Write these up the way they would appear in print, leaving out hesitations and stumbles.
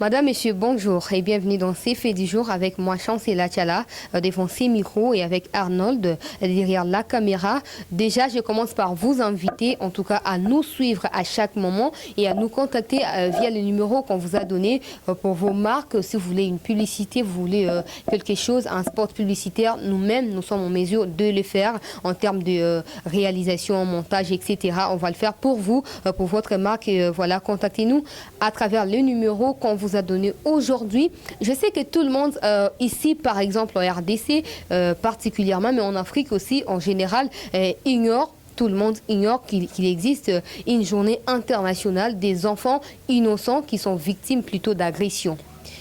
Madame, Monsieur, bonjour et bienvenue dans ces faits du jour avec moi, Chancela Tchala, devant ces micros et avec Arnold derrière la caméra. Déjà, je commence par vous inviter, en tout cas, à nous suivre à chaque moment et à nous contacter via le numéro qu'on vous a donné pour vos marques. Si vous voulez une publicité, vous voulez quelque chose, un spot publicitaire, nous-mêmes, nous sommes en mesure de le faire en termes de réalisation, montage, etc. On va le faire pour vous, pour votre marque. Voilà, contactez-nous à travers le numéro qu'on vous a donné aujourd'hui. Je sais que tout le monde ici, par exemple en RDC particulièrement, mais en Afrique aussi en général, ignore. Tout le monde ignore qu'il existe une journée internationale des enfants innocents qui sont victimes plutôt d'agressions.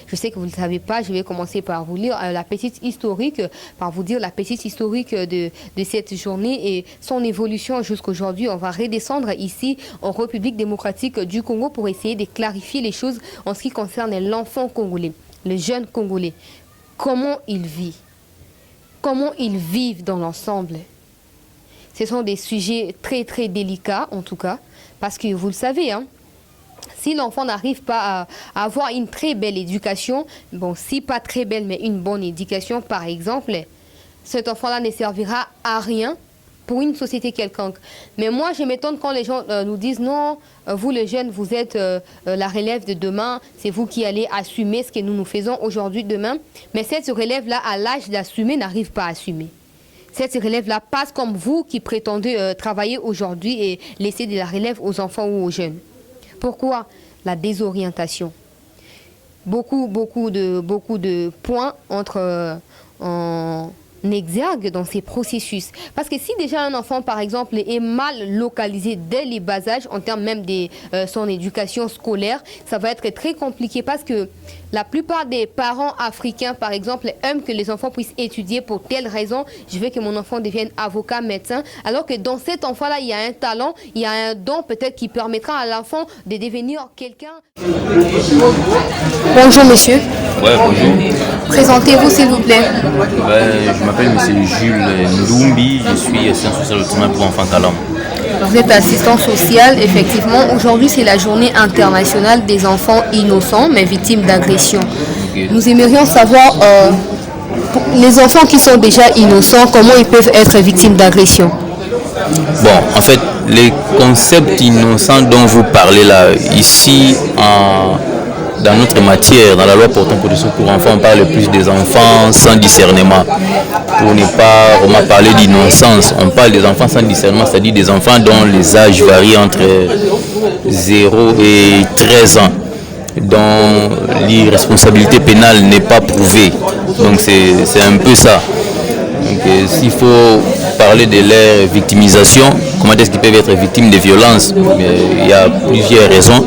Je sais que vous ne le savez pas, je vais commencer par vous lire la petite historique, par vous dire la petite historique de cette journée et son évolution jusqu'aujourd'hui. On va redescendre ici en République démocratique du Congo pour essayer de clarifier les choses en ce qui concerne l'enfant congolais, le jeune congolais. Comment il vit? Comment ils vivent dans l'ensemble? Ce sont des sujets très très délicats en tout cas, parce que vous le savez, hein, si l'enfant n'arrive pas à avoir une très belle éducation, bon, si pas très belle, mais une bonne éducation, par exemple, cet enfant-là ne servira à rien pour une société quelconque. Mais moi, je m'étonne quand les gens nous disent, non, vous les jeunes, vous êtes la relève de demain, c'est vous qui allez assumer ce que nous faisons aujourd'hui, demain. Mais cette relève-là, à l'âge d'assumer, n'arrive pas à assumer. Cette relève-là passe comme vous qui prétendez travailler aujourd'hui et laisser de la relève aux enfants ou aux jeunes. Pourquoi? La désorientation. Beaucoup de points entre en exergue dans ces processus. Parce que si déjà un enfant, par exemple, est mal localisé dès les bas âges, en termes même de son éducation scolaire, ça va être très compliqué parce que la plupart des parents africains, par exemple, aiment que les enfants puissent étudier pour telle raison. Je veux que mon enfant devienne avocat, médecin. Alors que dans cet enfant-là, il y a un talent, il y a un don peut-être qui permettra à l'enfant de devenir quelqu'un. Bonjour, monsieur. Ouais, bonjour. Présentez-vous, s'il vous plaît. Je m'appelle M. Jules Ndoumbi, je suis assistant social au traitement pour enfants talents. Vous êtes assistant social, effectivement. Aujourd'hui, c'est la journée internationale des enfants innocents, mais victimes d'agression. Okay. Nous aimerions savoir, les enfants qui sont déjà innocents, comment ils peuvent être victimes d'agression? Bon, en fait, les concepts innocents dont vous parlez là, ici, dans notre matière, dans la loi portant protection pour enfants, on parle plus des enfants sans discernement. Pour ne pas vraiment parler d'innocence, on parle des enfants sans discernement, c'est-à-dire des enfants dont les âges varient entre 0 et 13 ans, dont l'irresponsabilité pénale n'est pas prouvée. Donc c'est un peu ça. Donc s'il faut parler de leur victimisation, comment est-ce qu'ils peuvent être victimes de violences? Il y a plusieurs raisons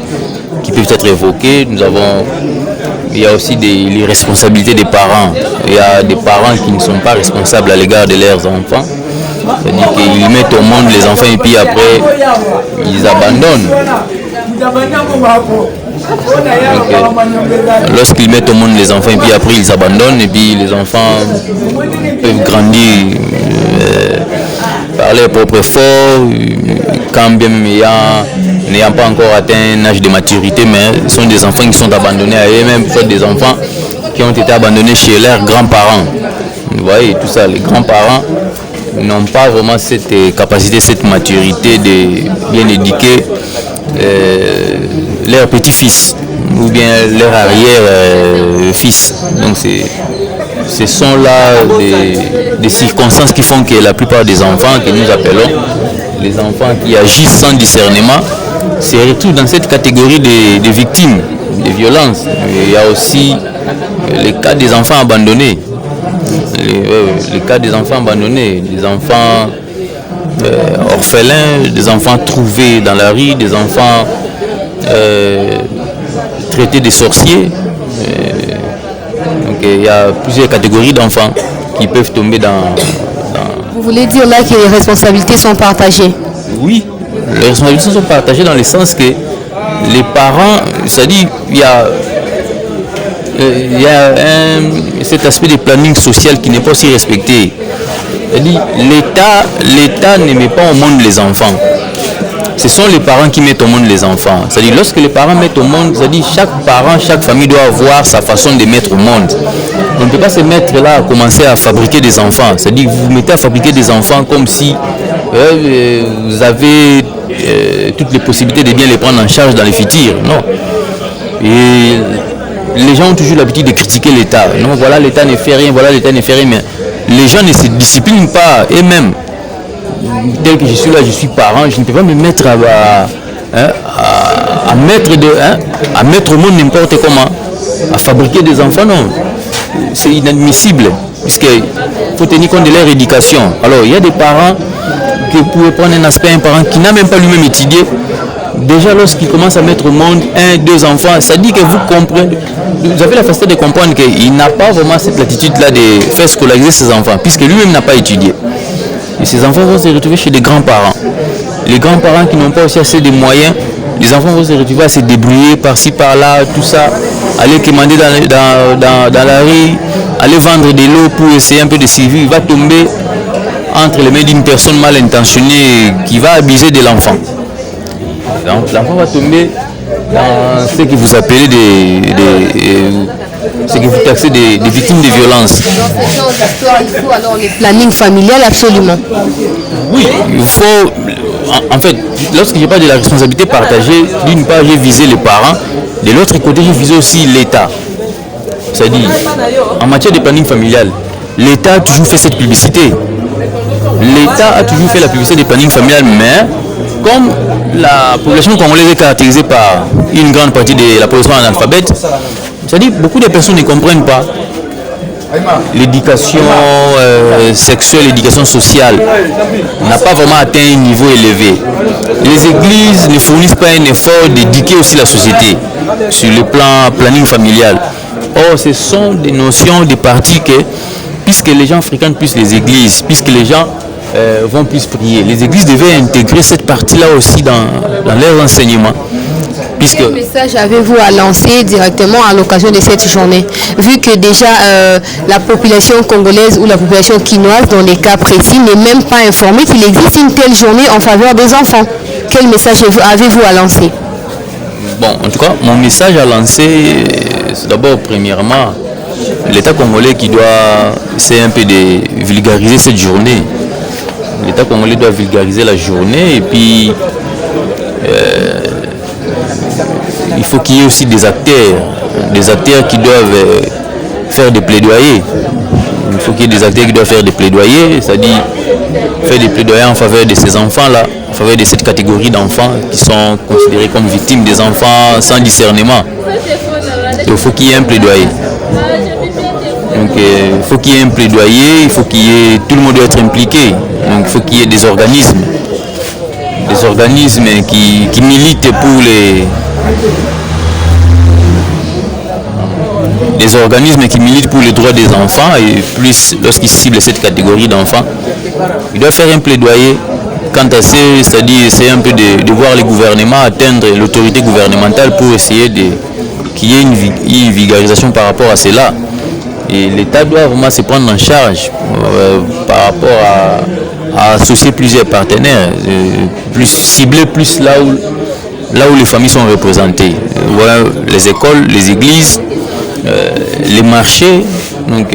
qui peuvent être évoquées. Il y a aussi l'irresponsabilité des parents. Il y a des parents qui ne sont pas responsables à l'égard de leurs enfants. C'est-à-dire qu'ils mettent au monde les enfants et puis après, ils abandonnent. Lorsqu'ils mettent au monde les enfants et puis après, ils abandonnent et puis les enfants peuvent grandir par leurs propres efforts, quand bien n'ayant pas encore atteint un âge de maturité, mais ce sont des enfants qui sont abandonnés à eux-mêmes, soit des enfants qui ont été abandonnés chez leurs grands-parents. Vous voyez, tout ça, les grands-parents n'ont pas vraiment cette capacité, cette maturité de bien éduquer leurs petits-fils ou bien leur arrière-fils. Donc ce sont là des circonstances qui font que la plupart des enfants que nous appelons les enfants qui agissent sans discernement se retrouvent dans cette catégorie des victimes de violences. Il y a aussi les cas des enfants abandonnés. Les cas des enfants abandonnés, des enfants orphelins, des enfants trouvés dans la rue, des enfants traités de sorciers. Donc il y a plusieurs catégories d'enfants qui peuvent tomber dans... Vous voulez dire là que les responsabilités sont partagées? Oui, les responsabilités sont partagées dans le sens que les parents, c'est-à-dire il y a cet aspect de planning social qui n'est pas aussi respecté. C'est-à-dire l'État ne met pas au monde les enfants. ce sont les parents qui mettent au monde les enfants. C'est-à-dire, lorsque les parents mettent au monde, c'est-à-dire chaque parent, chaque famille doit avoir sa façon de mettre au monde. On ne peut pas se mettre là à commencer à fabriquer des enfants. C'est-à-dire, vous vous mettez à fabriquer des enfants comme si vous avez toutes les possibilités de bien les prendre en charge dans les futurs. Non. Et les gens ont toujours l'habitude de critiquer l'État. Non, voilà, l'État ne fait rien, voilà, l'État ne fait rien. Mais les gens ne se disciplinent pas eux-mêmes. Tel que je suis là, je suis parent, je ne peux pas me mettre à mettre au monde n'importe comment, à fabriquer des enfants, non. C'est inadmissible, puisqu'il faut tenir compte de leur éducation. Alors, il y a des parents qui pouvaient prendre un parent qui n'a même pas lui-même étudié. Déjà, lorsqu'il commence à mettre au monde 1, 2 enfants, ça dit que vous comprenez, vous avez la facilité de comprendre qu'il n'a pas vraiment cette latitude-là de faire scolariser ses enfants, puisque lui-même n'a pas étudié. Et ces enfants vont se retrouver chez des grands-parents. Les grands-parents qui n'ont pas aussi assez de moyens, les enfants vont se retrouver à se débrouiller par-ci, par-là, tout ça, aller commander dans la rue, aller vendre de l'eau pour essayer un peu de survivre. Il va tomber entre les mains d'une personne mal intentionnée qui va abuser de l'enfant. Donc l'enfant va tomber dans ce que vous appelez ce que vous taxez des victimes de violences. Dans ce genre d'histoire, il faut alors le planning familial, absolument. Oui, il faut. En fait, lorsque je parle de la responsabilité partagée, d'une part, j'ai visé les parents, de l'autre côté, j'ai visé aussi l'État. C'est-à-dire, en matière de planning familial, l'État a toujours fait cette publicité. L'État a toujours fait la publicité des planning familial, mais comme la population congolaise est caractérisée par une grande partie de la population analphabète, c'est-à-dire beaucoup de personnes ne comprennent pas l'éducation sexuelle, l'éducation sociale n'a pas vraiment atteint un niveau élevé. Les églises ne fournissent pas un effort d'éduquer aussi la société sur le plan planning familial. Or, ce sont des notions, des parties que, puisque les gens fréquentent plus les églises, puisque les gens vont plus prier, les églises devaient intégrer cette partie-là aussi dans leurs enseignements. Quel message avez-vous à lancer directement à l'occasion de cette journée? Vu que déjà la population congolaise ou la population quinoise, dans les cas précis, n'est même pas informée qu'il existe une telle journée en faveur des enfants. Quel message avez-vous à lancer? Bon, en tout cas, mon message à lancer, c'est d'abord, premièrement, l'État congolais qui doit essayer un peu de vulgariser cette journée. L'État congolais doit vulgariser la journée et puis il faut qu'il y ait aussi des acteurs qui doivent faire des plaidoyers. Il faut qu'il y ait des acteurs qui doivent faire des plaidoyers, c'est-à-dire faire des plaidoyers en faveur de ces enfants-là, en faveur de cette catégorie d'enfants qui sont considérés comme victimes des enfants sans discernement. Il faut qu'il y ait un plaidoyer. Donc il faut qu'il y ait un plaidoyer, il faut qu'il y ait, tout le monde doit être impliqué. Donc il faut qu'il y ait des organismes qui militent pour les droits des enfants, et plus lorsqu'ils ciblent cette catégorie d'enfants, ils doivent faire un plaidoyer quant à c'est-à-dire essayer un peu de voir les gouvernements atteindre l'autorité gouvernementale pour essayer qu'il y ait une vulgarisation par rapport à cela. Et l'État doit vraiment se prendre en charge par rapport à associer plusieurs partenaires, plus cibler plus là où les familles sont représentées. Voilà, les écoles, les églises, les marchés, donc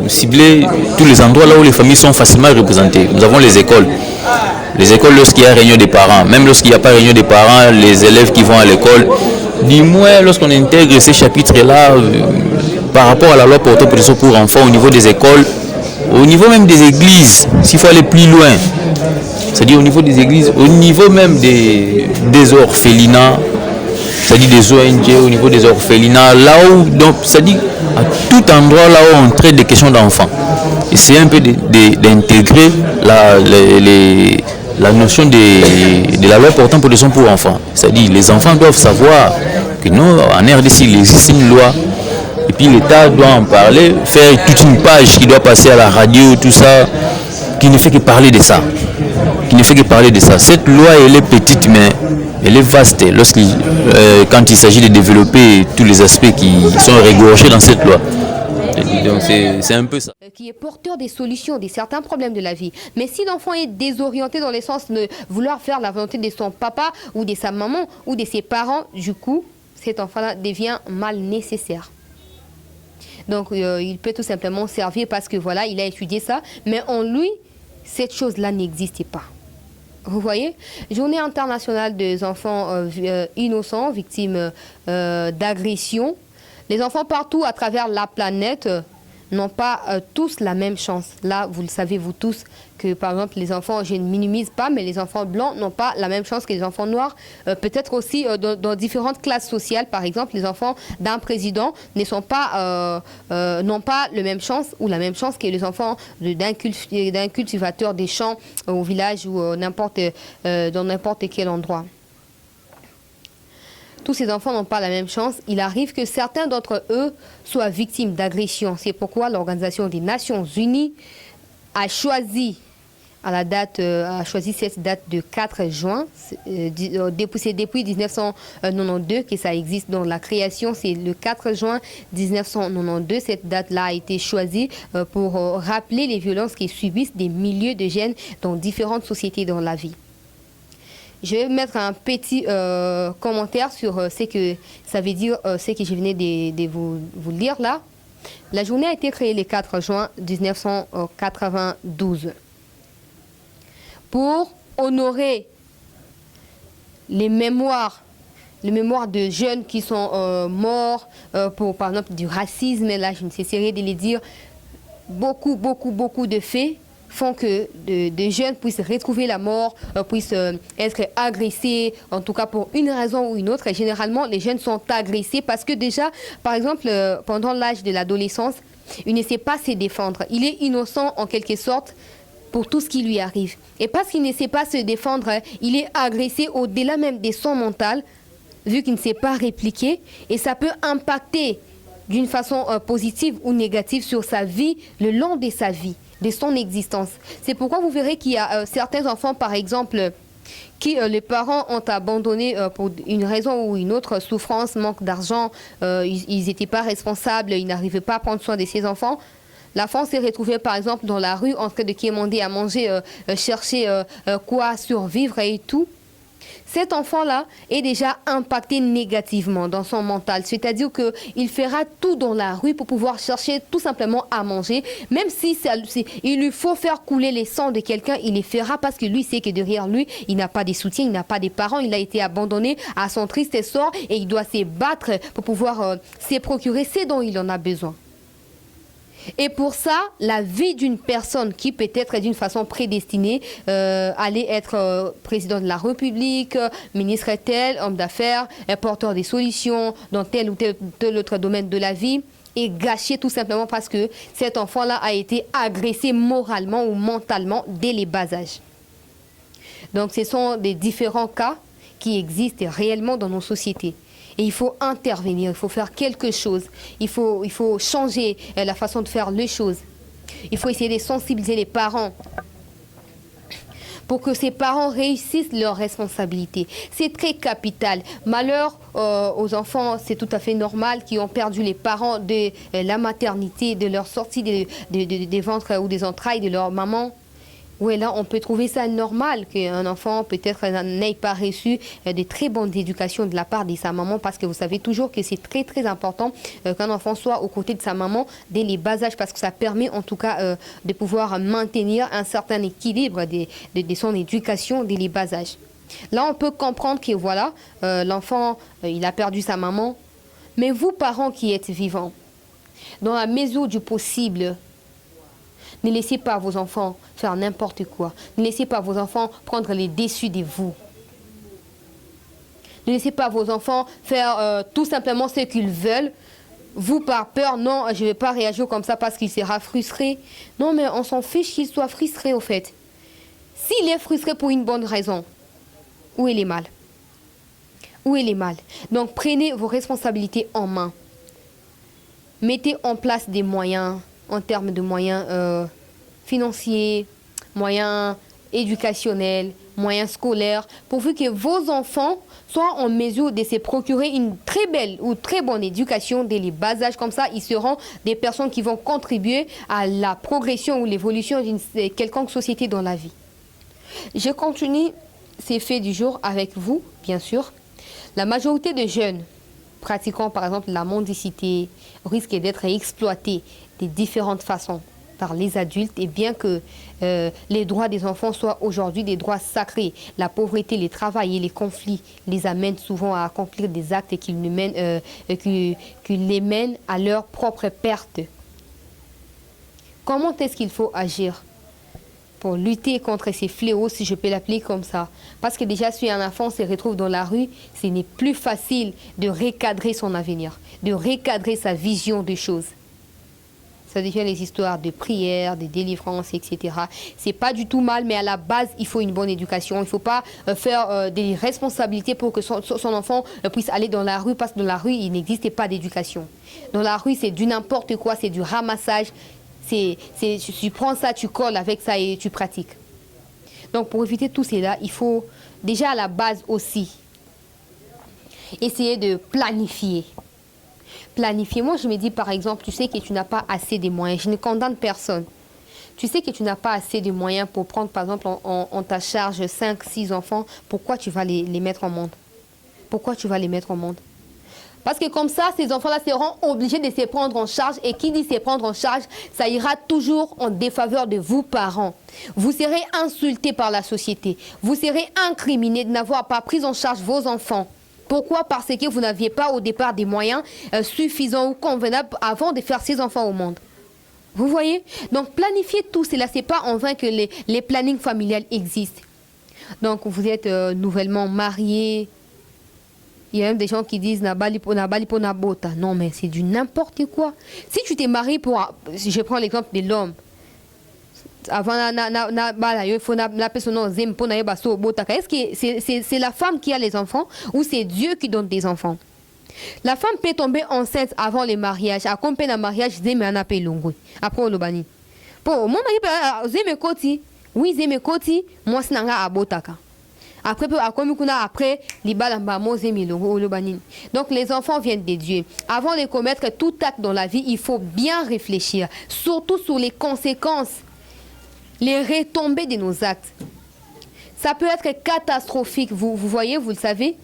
cibler tous les endroits là où les familles sont facilement représentées. Nous avons les écoles. Les écoles, lorsqu'il y a réunion des parents, même lorsqu'il n'y a pas réunion des parents, les élèves qui vont à l'école, du moins lorsqu'on intègre ces chapitres-là, par rapport à la loi portant protection pour enfants au niveau des écoles, au niveau même des églises, s'il faut aller plus loin, c'est-à-dire au niveau des églises, au niveau même des orphelinats, c'est-à-dire des ONG, au niveau des orphelinats, là où, donc, c'est-à-dire à tout endroit là où on traite des questions d'enfants. Essayer un peu d'intégrer la notion de la loi portant protection pour enfants. C'est-à-dire les enfants doivent savoir que nous, en RDC, il existe une loi. Et puis l'État doit en parler, faire toute une page qui doit passer à la radio, tout ça, qui ne fait que parler de ça. Cette loi, elle est petite, mais elle est vaste quand il s'agit de développer tous les aspects qui sont régorgés dans cette loi. Donc c'est un peu ça. Qui est porteur des solutions de certains problèmes de la vie. Mais si l'enfant est désorienté dans le sens de vouloir faire la volonté de son papa ou de sa maman ou de ses parents, du coup, cet enfant-là devient mal nécessaire. Donc, il peut tout simplement servir parce que voilà, il a étudié ça, mais en lui, cette chose-là n'existait pas. Vous voyez, Journée internationale des enfants innocents, victimes d'agression. Les enfants partout à travers la planète n'ont pas tous la même chance. Là, vous le savez, vous tous, que par exemple, les enfants, je ne minimise pas, mais les enfants blancs n'ont pas la même chance que les enfants noirs. Peut-être aussi dans différentes classes sociales, par exemple, les enfants d'un président n'ont pas la même chance ou la même chance que les enfants d'un cultivateur des champs au village ou dans n'importe quel endroit. Tous ces enfants n'ont pas la même chance. Il arrive que certains d'entre eux soient victimes d'agressions. C'est pourquoi l'Organisation des Nations Unies a choisi cette date de 4 juin. C'est depuis 1992 que ça existe dans la création. C'est le 4 juin 1992. Cette date-là a été choisie pour rappeler les violences qui subissent des milliers de jeunes dans différentes sociétés dans la vie. Je vais mettre un petit commentaire sur ce que ça veut dire, ce que je venais de vous lire là. La journée a été créée le 4 juin 1992 pour honorer les mémoires de jeunes qui sont morts pour, par exemple, du racisme. Là, je ne cesserai de les dire. Beaucoup de faits font que des jeunes puissent retrouver la mort, puissent être agressés, en tout cas pour une raison ou une autre. Et généralement, les jeunes sont agressés parce que déjà, par exemple, pendant l'âge de l'adolescence, il ne sait pas se défendre. Il est innocent en quelque sorte pour tout ce qui lui arrive. Et parce qu'il ne sait pas se défendre, il est agressé au-delà même de son mental, vu qu'il ne sait pas répliquer. Et ça peut impacter d'une façon positive ou négative sur sa vie, le long de sa vie, de son existence. C'est pourquoi vous verrez qu'il y a certains enfants, par exemple, qui les parents ont abandonné pour une raison ou une autre, souffrance, manque d'argent, ils n'étaient pas responsables, ils n'arrivaient pas à prendre soin de ces enfants. L'enfant s'est retrouvé par exemple dans la rue en train de quémander à manger, chercher quoi survivre et tout. Cet enfant-là est déjà impacté négativement dans son mental. C'est-à-dire qu'il fera tout dans la rue pour pouvoir chercher tout simplement à manger. Même si il lui faut faire couler les sangs de quelqu'un, il les fera parce que lui sait que derrière lui, il n'a pas de soutien, il n'a pas de parents, il a été abandonné à son triste sort et il doit se battre pour pouvoir se procurer ce dont il en a besoin. Et pour ça, la vie d'une personne qui peut-être d'une façon prédestinée allait être président de la République, ministre tel, homme d'affaires, porteur des solutions dans tel ou tel autre domaine de la vie, est gâchée tout simplement parce que cet enfant-là a été agressé moralement ou mentalement dès les bas âges. Donc ce sont des différents cas qui existent réellement dans nos sociétés. Et il faut intervenir, il faut faire quelque chose. Il faut changer la façon de faire les choses. Il faut essayer de sensibiliser les parents pour que ces parents réussissent leurs responsabilités. C'est très capital. Malheur aux enfants, c'est tout à fait normal, qui ont perdu les parents de la maternité, de leur sortie des ventres ou des entrailles de leur maman. Oui, là, on peut trouver ça normal qu'un enfant peut-être n'ait pas reçu de très bonnes éducations de la part de sa maman, parce que vous savez toujours que c'est très très important qu'un enfant soit aux côtés de sa maman dès les bas âges, parce que ça permet en tout cas de pouvoir maintenir un certain équilibre de son éducation dès les bas âges. Là, on peut comprendre que voilà, l'enfant, il a perdu sa maman, mais vous, parents qui êtes vivants, dans la mesure du possible, ne laissez pas vos enfants faire n'importe quoi. Ne laissez pas vos enfants prendre les dessus de vous. Ne laissez pas vos enfants faire tout simplement ce qu'ils veulent. Vous, par peur, non, je ne vais pas réagir comme ça parce qu'il sera frustré. Non, mais on s'en fiche qu'il soit frustré au fait. S'il est frustré pour une bonne raison, où est le mal? Où est le mal? Donc prenez vos responsabilités en main. Mettez en place des moyens, en termes de moyens financiers, moyens éducationnels, moyens scolaires, pourvu que vos enfants soient en mesure de se procurer une très belle ou très bonne éducation dès les bas âges. Comme ça, ils seront des personnes qui vont contribuer à la progression ou l'évolution d'une quelconque société dans la vie. Je continue ces faits du jour avec vous, bien sûr. La majorité de jeunes pratiquant par exemple la mendicité risquent d'être exploités de différentes façons par les adultes, et bien que les droits des enfants soient aujourd'hui des droits sacrés, la pauvreté, les travails et les conflits les amènent souvent à accomplir des actes qui les mènent à leur propre perte. Comment est-ce qu'il faut agir pour lutter contre ces fléaux, si je peux l'appeler comme ça? Parce que déjà, si un enfant se retrouve dans la rue, ce n'est plus facile de recadrer son avenir, de recadrer sa vision des choses. Ça devient les histoires de prière, de délivrance, etc. C'est pas du tout mal, mais à la base, il faut une bonne éducation. Il ne faut pas faire des responsabilités pour que son enfant puisse aller dans la rue, parce que dans la rue, il n'existe pas d'éducation. Dans la rue, c'est du n'importe quoi, c'est du ramassage. Tu prends ça, tu colles avec ça et tu pratiques. Donc, pour éviter tout cela, il faut déjà à la base aussi essayer de planifier. Planifier. Moi, je me dis, par exemple, tu sais que tu n'as pas assez de moyens. Je ne condamne personne. Tu sais que tu n'as pas assez de moyens pour prendre, par exemple, en ta charge 5, 6 enfants. Pourquoi tu vas les mettre au monde? Pourquoi tu vas les mettre au monde? Parce que comme ça, ces enfants-là seront obligés de se prendre en charge. Et qui dit se prendre en charge, ça ira toujours en défaveur de vous, parents. Vous serez insultés par la société. Vous serez incriminés de n'avoir pas pris en charge vos enfants. Pourquoi? Parce que vous n'aviez pas au départ des moyens suffisants ou convenables avant de faire ces enfants au monde. Vous voyez? Donc planifier tout cela, ce n'est pas en vain que les plannings familiales existent. Donc vous êtes nouvellement mariés. Il y a même des gens qui disent Nabali po nabota. Non, mais c'est du n'importe quoi. Si tu t'es marié pour. Je prends l'exemple de l'homme. Avant, il faut est-ce que c'est la femme qui a les enfants ou c'est Dieu qui donne des enfants? La femme peut tomber enceinte avant le mariage. À combien de mariage, après le bani. Pour mon oui, zeme koti, moi c'est nanga abotaka. Après, donc les enfants viennent de Dieu. Avant de commettre tout acte dans la vie, il faut bien réfléchir, surtout sur les conséquences, les retombées de nos actes. Ça peut être catastrophique, vous voyez, vous le savez.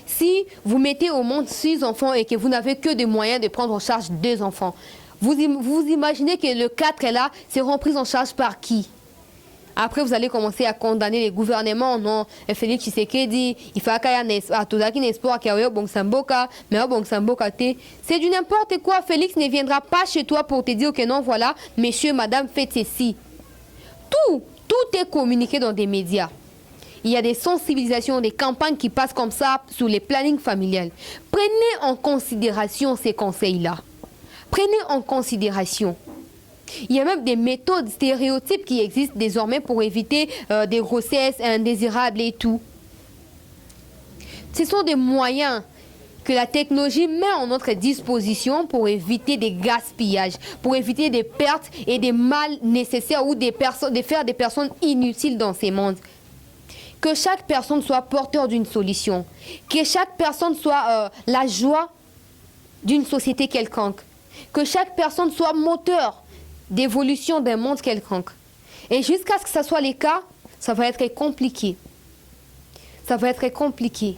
Si vous mettez au monde 6 enfants et que vous n'avez que des moyens de prendre en charge 2 enfants, vous imaginez que le 4 est là, seront pris en charge par qui? Après, vous allez commencer à condamner les gouvernements. Non, Félix Tshisekedi, il faut qu'il y ait un espoir qu'il y ait un bon samboka, mais un bon samboka. C'est du n'importe quoi. Félix ne viendra pas chez toi pour te dire que non, voilà, monsieur, madame, faites ceci. Tout est communiqué dans des médias. Il y a des sensibilisations, des campagnes qui passent comme ça sur les plannings familiales. Prenez en considération ces conseils-là. Prenez en considération. Il y a même des méthodes stéréotypes qui existent désormais pour éviter des grossesses indésirables et tout. Ce sont des moyens que la technologie met en notre disposition pour éviter des gaspillages, pour éviter des pertes et des mal nécessaires ou de faire des personnes inutiles dans ces mondes. Que chaque personne soit porteur d'une solution. Que chaque personne soit la joie d'une société quelconque. Que chaque personne soit moteur d'évolution d'un monde quelconque. Et jusqu'à ce que ça soit le cas, ça va être compliqué. Ça va être compliqué.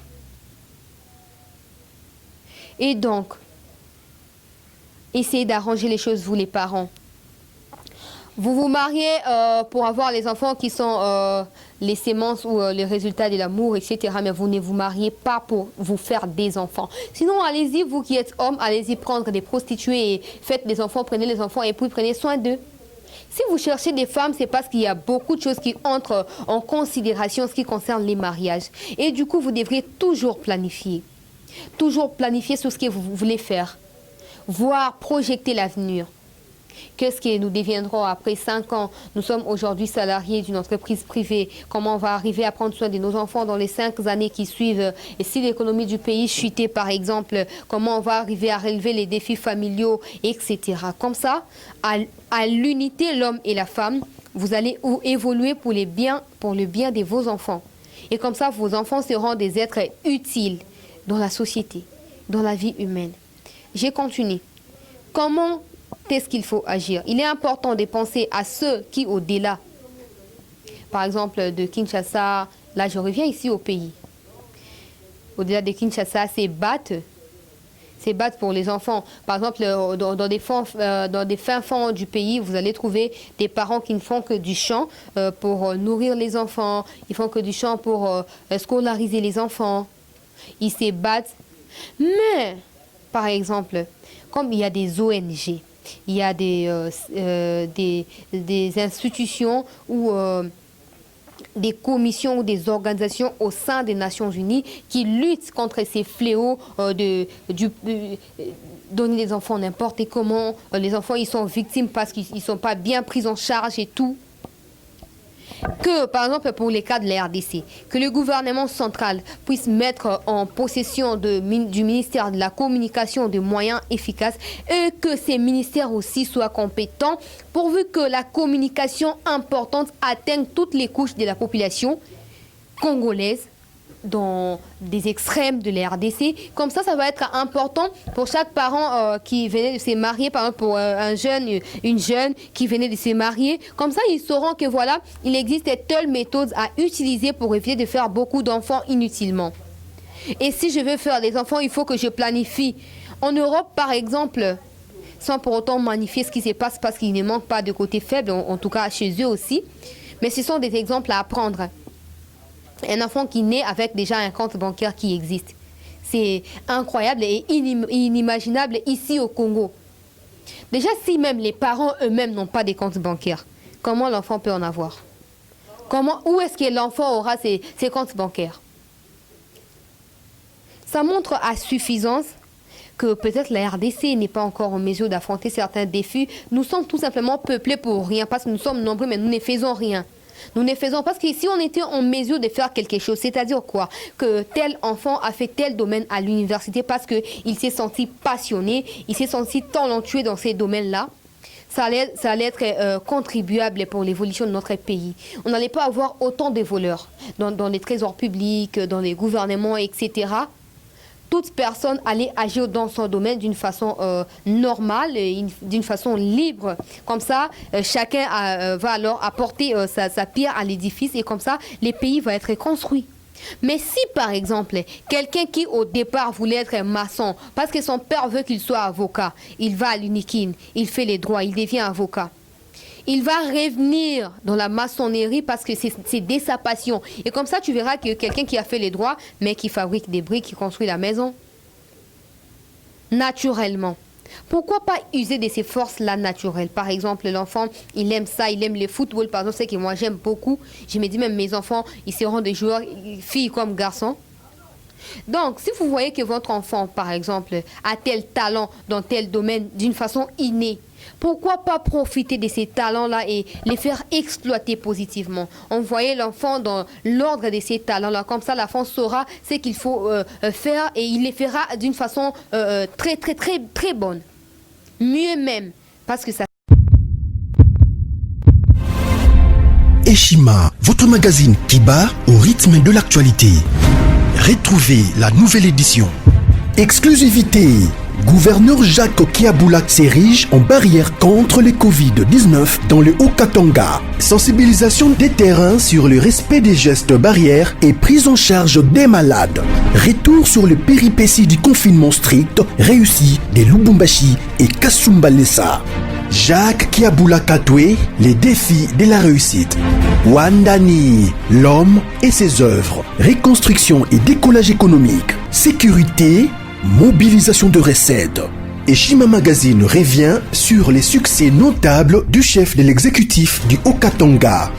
Et donc, essayez d'arranger les choses, vous les parents. Vous vous mariez pour avoir les enfants qui sont les sémences ou les résultats de l'amour, etc. Mais vous ne vous mariez pas pour vous faire des enfants. Sinon, allez-y, vous qui êtes hommes, allez-y prendre des prostituées et faites des enfants, prenez les enfants et puis prenez soin d'eux. Si vous cherchez des femmes, c'est parce qu'il y a beaucoup de choses qui entrent en considération en ce qui concerne les mariages. Et du coup, vous devriez toujours planifier. Toujours planifier sur ce que vous voulez faire. Voir, projeter l'avenir. Qu'est-ce que nous deviendrons après 5 ans? Nous sommes aujourd'hui salariés d'une entreprise privée. Comment on va arriver à prendre soin de nos enfants dans les 5 années qui suivent? Et si l'économie du pays chutait, par exemple, comment on va arriver à relever les défis familiaux, etc. Comme ça, à l'unité, l'homme et la femme, vous allez évoluer pour le bien de vos enfants. Et comme ça, vos enfants seront des êtres utiles dans la société, dans la vie humaine. J'ai continué. Comment est-ce qu'il faut agir? Il est important de penser à ceux qui, au-delà, par exemple, de Kinshasa, là je reviens ici au pays, au-delà de Kinshasa, c'est battre pour les enfants. Par exemple, dans des fins fonds du pays, vous allez trouver des parents qui ne font que du champ pour nourrir les enfants, ils font que du champ pour scolariser les enfants. Ils se battent. Mais, par exemple, comme il y a des ONG, il y a des institutions ou des commissions ou des organisations au sein des Nations Unies qui luttent contre ces fléaux de donner les enfants n'importe comment. Les enfants, ils sont victimes parce qu'ils ne sont pas bien pris en charge et tout. Que, par exemple, pour les cas de la RDC, que le gouvernement central puisse mettre en possession du ministère de la Communication de moyens efficaces et que ces ministères aussi soient compétents pourvu que la communication importante atteigne toutes les couches de la population congolaise dans des extrêmes de la RDC. Comme ça va être important pour chaque parent qui venait de se marier, par exemple pour un jeune, une jeune qui venait de se marier. Comme ça, ils sauront que voilà, il existe telle méthode à utiliser pour éviter de faire beaucoup d'enfants inutilement. Et si je veux faire des enfants, il faut que je planifie. En Europe, par exemple, sans pour autant magnifier ce qui se passe parce qu'il ne manque pas de côté faible, en tout cas chez eux aussi. Mais ce sont des exemples à apprendre. Un enfant qui naît avec déjà un compte bancaire qui existe. C'est incroyable et inimaginable ici au Congo. Déjà, si même les parents eux-mêmes n'ont pas de compte bancaire, comment l'enfant peut en avoir? Où est-ce que l'enfant aura ses comptes bancaires? Ça montre à suffisance que peut-être la RDC n'est pas encore en mesure d'affronter certains défis. Nous sommes tout simplement peuplés pour rien, parce que nous sommes nombreux, mais nous ne faisons rien. Nous ne faisons parce que si on était en mesure de faire quelque chose, c'est-à-dire quoi? Que tel enfant a fait tel domaine à l'université parce qu'il s'est senti passionné, il s'est senti talentueux dans ces domaines-là, ça allait être contribuable pour l'évolution de notre pays. On n'allait pas avoir autant de voleurs dans les trésors publics, dans les gouvernements, etc. Toute personne allait agir dans son domaine d'une façon normale, d'une façon libre. Comme ça, chacun va alors apporter sa pierre à l'édifice et comme ça, le pays va être construit. Mais si, par exemple, quelqu'un qui au départ voulait être maçon, parce que son père veut qu'il soit avocat, il va à l'UNIKIN, il fait les droits, il devient avocat. Il va revenir dans la maçonnerie parce que c'est dès sa passion. Et comme ça, tu verras que quelqu'un qui a fait les droits, mais qui fabrique des briques, qui construit la maison, naturellement. Pourquoi pas user de ces forces-là naturelles? Par exemple, l'enfant, il aime ça, il aime le football. Par exemple, c'est que moi, j'aime beaucoup. Je me dis même, mes enfants, ils seront des joueurs, filles comme garçons. Donc, si vous voyez que votre enfant, par exemple, a tel talent dans tel domaine d'une façon innée, pourquoi pas profiter de ces talents-là et les faire exploiter positivement? Envoyer l'enfant dans l'ordre de ces talents-là. Comme ça, l'enfant saura ce qu'il faut faire et il les fera d'une façon très, très, très, très bonne. Mieux même, parce que ça... Eshima, votre magazine qui bat au rythme de l'actualité. Retrouvez la nouvelle édition. Exclusivité. Gouverneur Jacques Kiaboula s'érige en barrière contre le Covid-19 dans le Haut-Katanga. Sensibilisation des terrains sur le respect des gestes barrières et prise en charge des malades. Retour sur le péripéties du confinement strict réussi de Lubumbashi et Kasumbalesa. Jacques Kiaboula Katwe, les défis de la réussite. Wandani, l'homme et ses œuvres. Reconstruction et décollage économique. Sécurité, mobilisation de recettes. Eshima Magazine revient sur les succès notables du chef de l'exécutif du Haut-Katanga.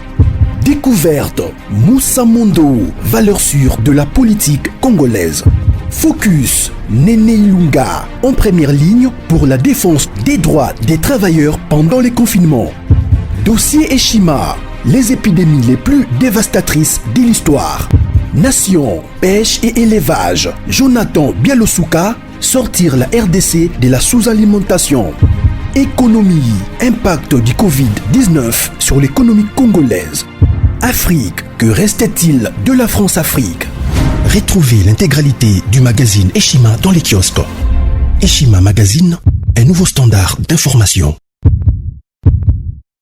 Découverte, Moussa Mondo, valeur sûre de la politique congolaise. Focus, Néné Ilunga, en première ligne pour la défense des droits des travailleurs pendant les confinements. Dossier Eshima, les épidémies les plus dévastatrices de l'histoire. Nation, pêche et élevage. Jonathan Bialosuka, sortir la RDC de la sous-alimentation. Économie, impact du Covid-19 sur l'économie congolaise. Afrique, Que restait-il de la France-Afrique? Retrouvez l'intégralité du magazine Eshima dans les kiosques. Eshima Magazine, un nouveau standard d'information.